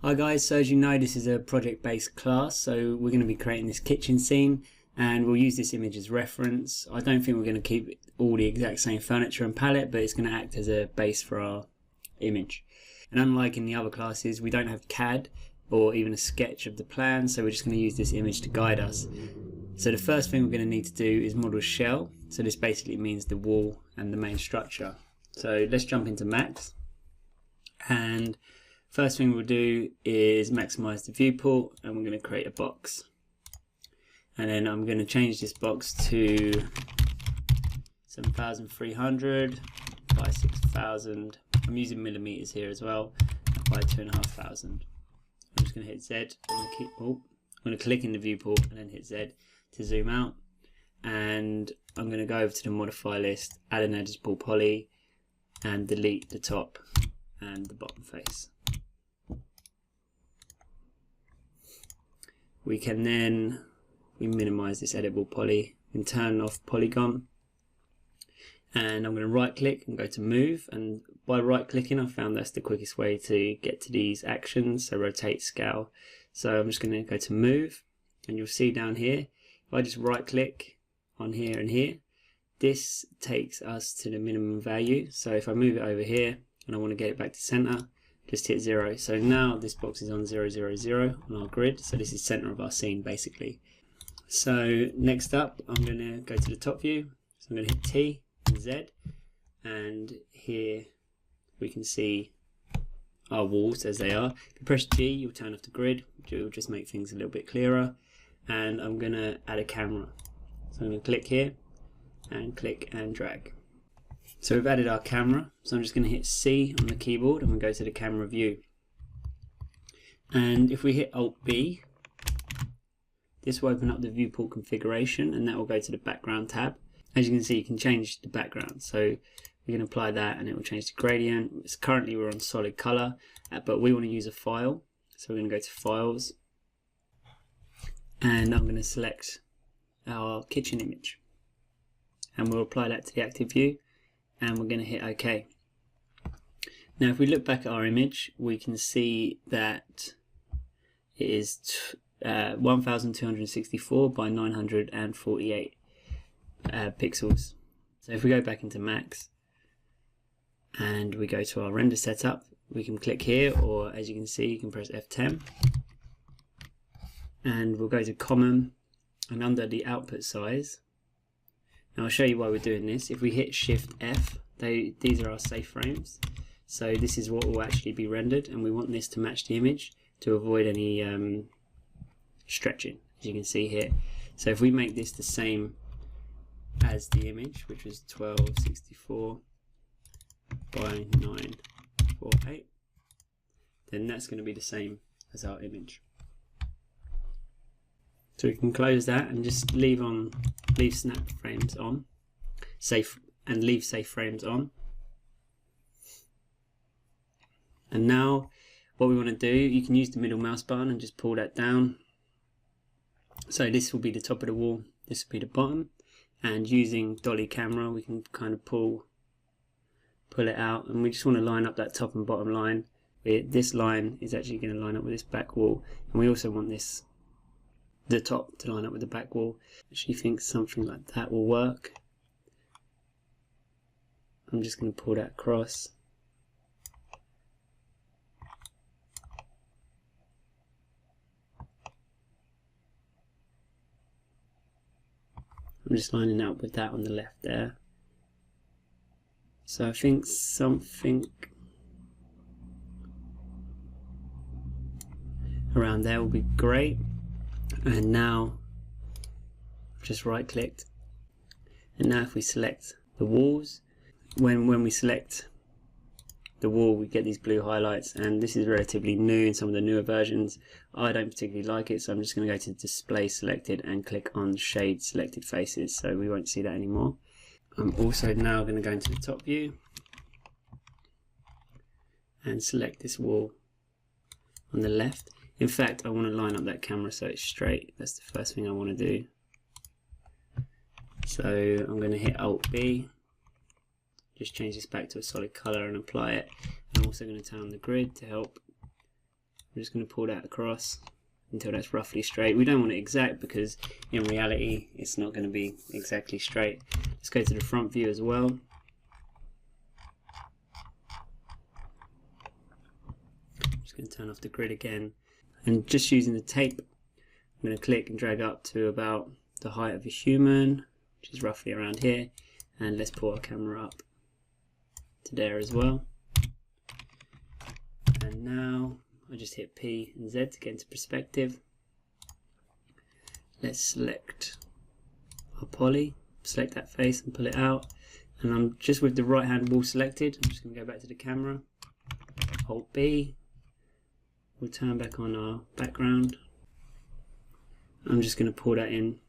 Hi guys, so as you know, this is a project-based class, so we're going to be creating this kitchen scene and we'll use this image as reference. I don't think we're going to keep all the exact same furniture and palette, but it's going to act as a base for our image. And unlike in the other classes, we don't have CAD or even a sketch of the plan, so we're just going to use this image to guide us. So the first thing we're going to need to do is model shell. So this basically means the wall and the main structure. So let's jump into Max, and first thing we'll do is maximize the viewport, and we're going to create a box. And then I'm going to change this box to 7,300 by 6,000. I'm using millimeters here as well, by 2,500. I'm just going to hit Z. I'm going to click in the viewport and then hit Z to zoom out. And I'm going to go over to the modify list, add an editable poly, and delete the top and the bottom face. We can then minimize this editable poly and turn off polygon. And I'm going to right click and go to move, and by right clicking I found that's the quickest way to get to these actions, so rotate, scale. So I'm just going to go to move, and you'll see down here, if I just right click on here and here, this takes us to the minimum value. So if I move it over here and I want to get it back to center, just hit 0. So now this box is on 0, 0, 0 on our grid. So this is center of our scene basically. So next up, I'm going to go to the top view. So I'm going to hit T and Z, and here we can see our walls as they are. If you press G, you'll turn off the grid, which will just make things a little bit clearer. And I'm going to add a camera. So I'm going to click here and click and drag. So we've added our camera, so I'm just going to hit C on the keyboard and we'll go to the camera view. And if we hit Alt B, this will open up the viewport configuration, and that will go to the background tab. As you can see, you can change the background, so we can apply that and it will change the gradient. Currently we're on solid color, but we want to use a file, so we're going to go to files, and I'm going to select our kitchen image, and we'll apply that to the active view, and we're going to hit OK. Now if we look back at our image, we can see that it is 1264 by 948 pixels. So if we go back into Max and we go to our render setup, we can click here, or as you can see, you can press F10, and we'll go to common, and under the output size, now I'll show you why we're doing this. If we hit Shift F, these are our safe frames, so this is what will actually be rendered, and we want this to match the image to avoid any stretching, as you can see here. So if we make this the same as the image, which was 1264 by 948, then that's going to be the same as our image. So we can close that and just leave snap frames on, leave safe frames on. And now what we want to do, you can use the middle mouse button and just pull that down. So this will be the top of the wall, this will be the bottom, and using dolly camera we can kind of pull it out, and we just want to line up that top and bottom line. This line is actually going to line up with this back wall, and we also want the top to line up with the back wall. She thinks something like that will work. I'm just going to pull that across. I'm just lining up with that on the left there. So I think something around there will be great. And now I've just right clicked, and now if we select the walls, when we select the wall we get these blue highlights, and this is relatively new in some of the newer versions. I don't particularly like it, so I'm just going to go to display selected and click on shade selected faces, so we won't see that anymore. I'm also now going to go into the top view and select this wall on the left. In fact, I want to line up that camera so it's straight. That's the first thing I want to do. So I'm going to hit Alt B, just change this back to a solid color and apply it. I'm also going to turn on the grid to help we're just going to pull that across until that's roughly straight. We don't want it exact because in reality it's not going to be exactly straight. Let's go to the front view as well. I'm just going to turn off the grid again, and just using the tape I'm going to click and drag up to about the height of a human, which is roughly around here, and let's pull our camera up to there as well. And now I just hit P and Z to get into perspective. Let's select our poly, select that face and pull it out. And I'm just with the right hand wall selected. I'm just going to go back to the camera, Alt B. We'll turn back on our background. I'm just going to pull that in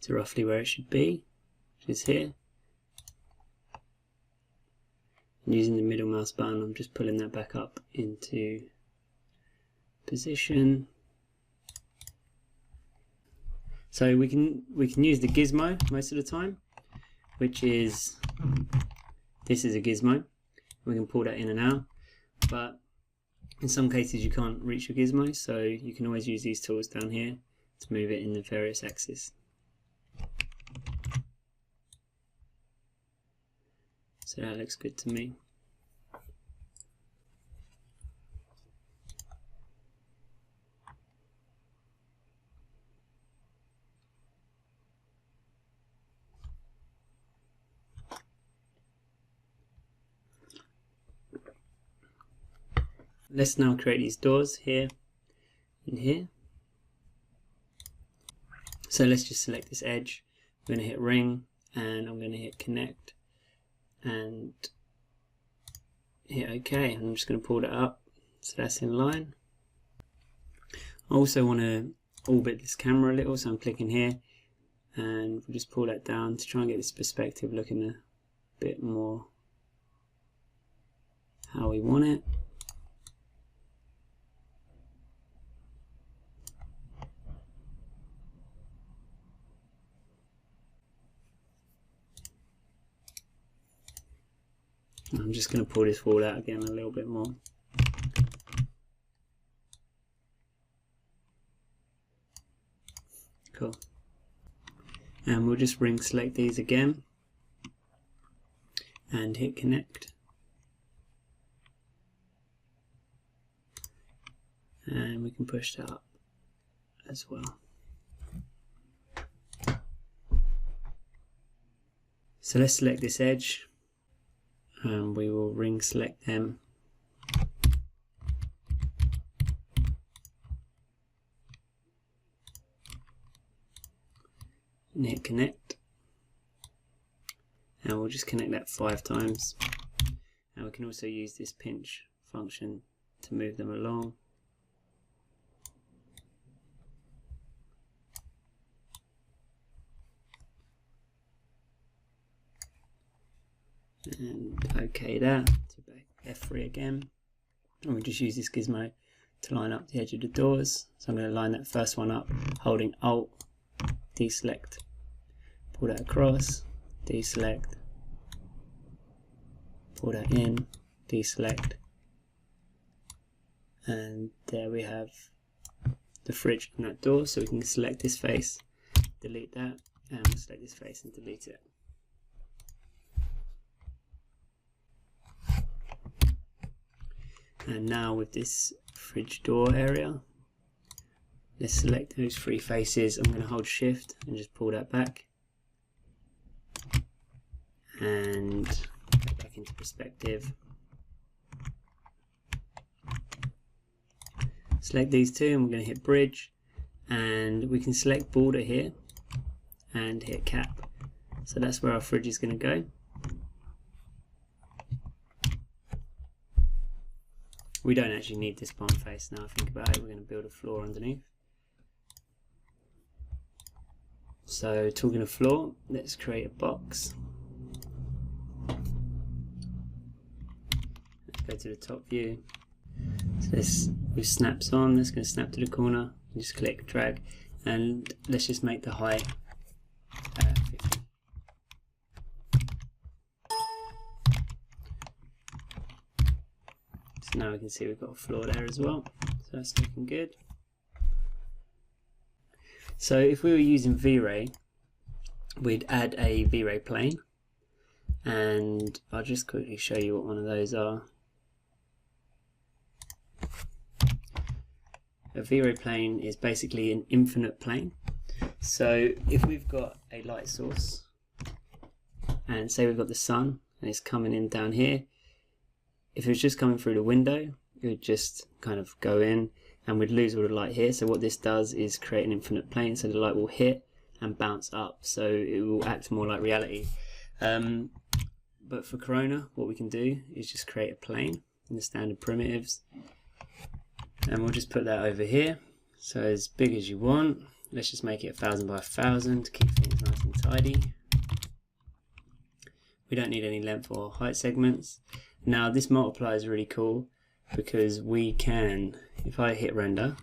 to roughly where it should be, which is here. And using the middle mouse button, I'm just pulling that back up into position. So we can use the gizmo most of the time, which is, this is a gizmo. We can pull that in and out, but in some cases you can't reach your gizmo, so you can always use these tools down here to move it in the various axes. So that looks good to me. Let's now create these doors here and here. So let's just select this edge. I'm going to hit ring and I'm going to hit connect and hit OK. I'm just going to pull that up so that's in line. I also want to orbit this camera a little, so I'm clicking here and we'll just pull that down to try and get this perspective looking a bit more how we want it. I'm just going to pull this wall out again a little bit more. Cool. And we'll just ring select these again and hit connect. And we can push that up as well. So let's select this edge. And we will ring select them and hit connect, and we'll just connect that 5 times. And we can also use this pinch function to move them along. And OK that, so back F3 again, and we just use this gizmo to line up the edge of the doors. So I'm going to line that first one up holding Alt, deselect, pull that across, deselect, pull that in, deselect, and there we have the fridge on that door. So we can select this face, delete that, and we'll select this face and delete it. And now with this fridge door area, let's select those 3 faces. I'm going to hold shift and just pull that back and go back into perspective. Select these 2 and we're going to hit bridge, and we can select border here and hit cap. So that's where our fridge is going to go. We don't actually need this bottom face now. Think about it, we're going to build a floor underneath. So talking of floor, let's create a box. Let's go to the top view. So this with snaps on, that's going to snap to the corner. Just click, drag, and let's just make the height 50. So now we can see we've got a floor there as well, so that's looking good. So if we were using V-Ray, we'd add a V-Ray plane, and I'll just quickly show you what one of those are. A V-Ray plane is basically an infinite plane. So if we've got a light source, and say we've got the sun, and it's coming in down here, if it was just coming through the window, it would just kind of go in, and we'd lose all the light here. So what this does is create an infinite plane, so the light will hit and bounce up, so it will act more like reality. But for Corona, what we can do is just create a plane in the standard primitives, and we'll just put that over here, so as big as you want. Let's just make it 1000 by 1000 to keep things nice and tidy. We don't need any length or height segments. Now this multiplier is really cool because we can, if I hit render,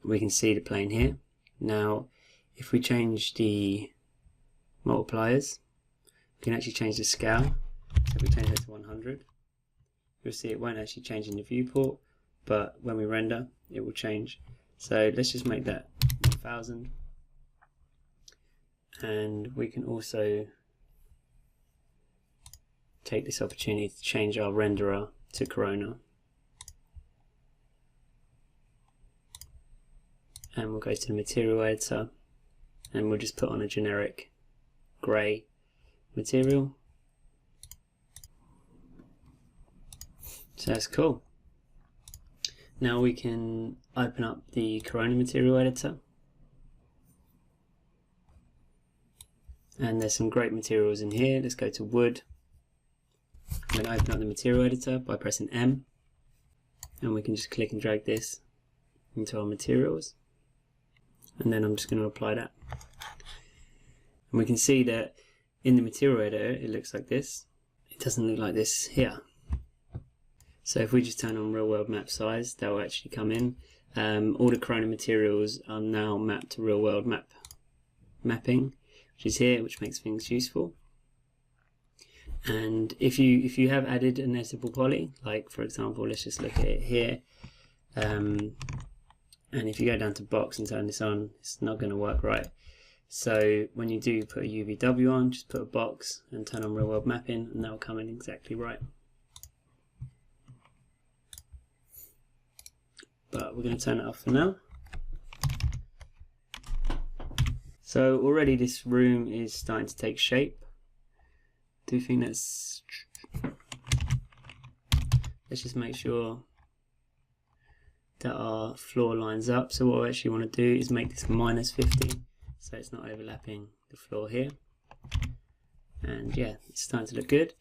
we can see the plane here. Now if we change the multipliers, we can actually change the scale. So if we change it to 100, you'll see it won't actually change in the viewport, but when we render it will change. So let's just make that 1000, and we can also take this opportunity to change our renderer to Corona, and we'll go to the material editor, and we'll just put on a generic grey material. So that's cool. Now we can open up the Corona material editor, and there's some great materials in here. Let's go to wood. I'm going to open up the material editor by pressing M, and we can just click and drag this into our materials, and then I'm just going to apply that. And we can see that in the material editor it looks like this. It doesn't look like this here. So if we just turn on real world map size, that will actually come in. All the Corona materials are now mapped to real world mapping, which is here, which makes things useful. And if you have added an editable poly, like for example, let's just look at it here, and if you go down to box and turn this on, it's not going to work right. So when you do put a UVW on, just put a box and turn on real world mapping, and that will come in exactly right. But we're going to turn it off for now. So already this room is starting to take shape. Do you think that's... Let's just make sure that our floor lines up. So what I actually want to do is make this -50, so it's not overlapping the floor here. And yeah, it's starting to look good.